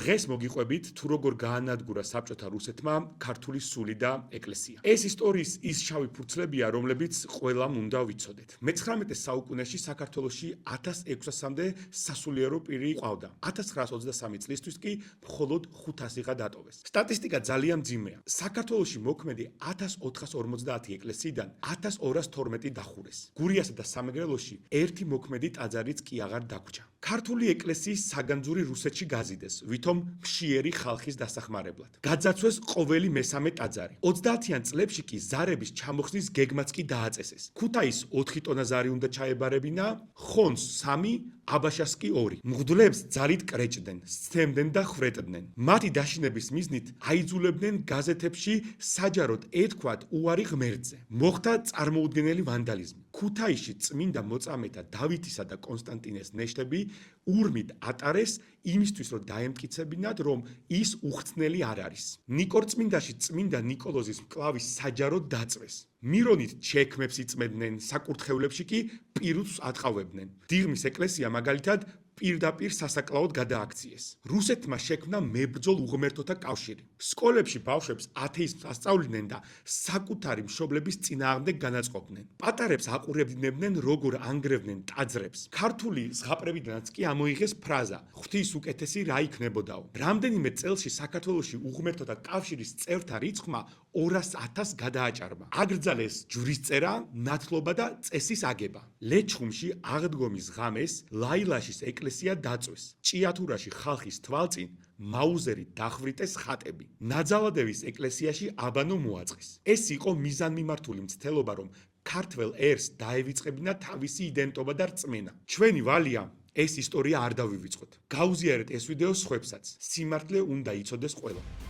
დღეს მოგიყვებით თუ როგორ გაანადგურა საბჭოთა რუსეთმა ქართული სული და ეკლესია. ეს ისტორიის ის შავი ფურცლებია, რომლებიც ყველამ უნდა ვიცოდეთ. მე-19 საუკუნეში საქართველოში 1600-მდე სასულიერო პირი ყავდა. 1923 წლისთვის კი მხოლოდ 500-იღა დატოვეს. სტატისტიკა ძალიან მძიმეა. საქართველოში მოქმედი 1450 ეკლესიიდან 1212 დახურეს. გურიასა და სამეგრელოში ერთი მოქმედი ტაძარიც კი აღარ დაგვრჩა. ქართული ეკლესიის საგანძური რუსეთში გაზიდეს, ვითომ მშიერი ხალხის დასახმარებლად. გაძაცვეს ყოველი მესამე ტაძარი. 30-იან წლებში კი ზარების ჩამოხსნის გეგმაც კი დააწესეს. ქუთაის 4 ტონა ზარი უნდა ჩაებარებინა, ხონს 3, აბაშას კი 2. მღვდლებს ძალით კრეჭდნენ, სცემდნენ და ხრეტდნენ. მათი დაშინების მიზნით აიძულებდნენ გაზეთებში საჯაროდ ეთქვათ უარი ღმერთზე. მოხდა წარმოუდგენელი ვანდალიზმი. ქუთაისში წმინდა მოწამეთა დავითისა და კონსტანტინეს ნეშტები ურმით ატარეს იმისთვის, რომ დაემტკიცებინათ, რომ ის უხსნელი არ არის. ნიკორწმინდაში წმინდა ნიკოლოზის მკლავის საჯაროდ დაწვეს. მირონით ჩექმებს იწმედნენ, საკურთხევლებში კი პირუტს ატყავებდნენ. დიღმის ეკლესია მაგალითად პირდაპირ სასაკლაოდ გადააქციეს. რუსეთმა შექმნა მებრძოლ უღმერთოთა კავშირი. სკოლებში ბავშვებს ათეიზმს ასწავლიდნენ და საკუთარი მშობლების წინააღმდეგ განაწყობდნენ. პატარებს აყურებდნენ, როგორ ანგრევდნენ ტაძრებს. ქართული ზღაპრებიდანაც კი ამოიღეს ფრაზა: ღვთის უკეთესი რა იქნებოდაო. რამდენიმე წელში საქართველოში უღმერთოთა კავშირის წევრთა რიცხვმა 200,000 გადააჭარბა. აგრძალეს ჯვრისწერა, ნათლობა და წესის აგება. ლეჩხუმში აღდგომის ღამეს ლაილაშის ეკლესია დაწვეს. ჭიათურაში ხალხის თვალწინ მაუზერით დახვრიტეს ხატები. ნაძალადევის ეკლესიაში აბანო მოაწყეს. ეს იყო მიზანმიმართული მცდელობა, რომ ქართველ ერს დაევიწყებინა თავისი იდენტობა და რწმენა. ჩვენი ვალია ეს ისტორია არ დავივიწყოთ. გაუზიარეთ ეს ვიდეო სხვებსაც. სიმართლე უნდა იცოდეს ყველა.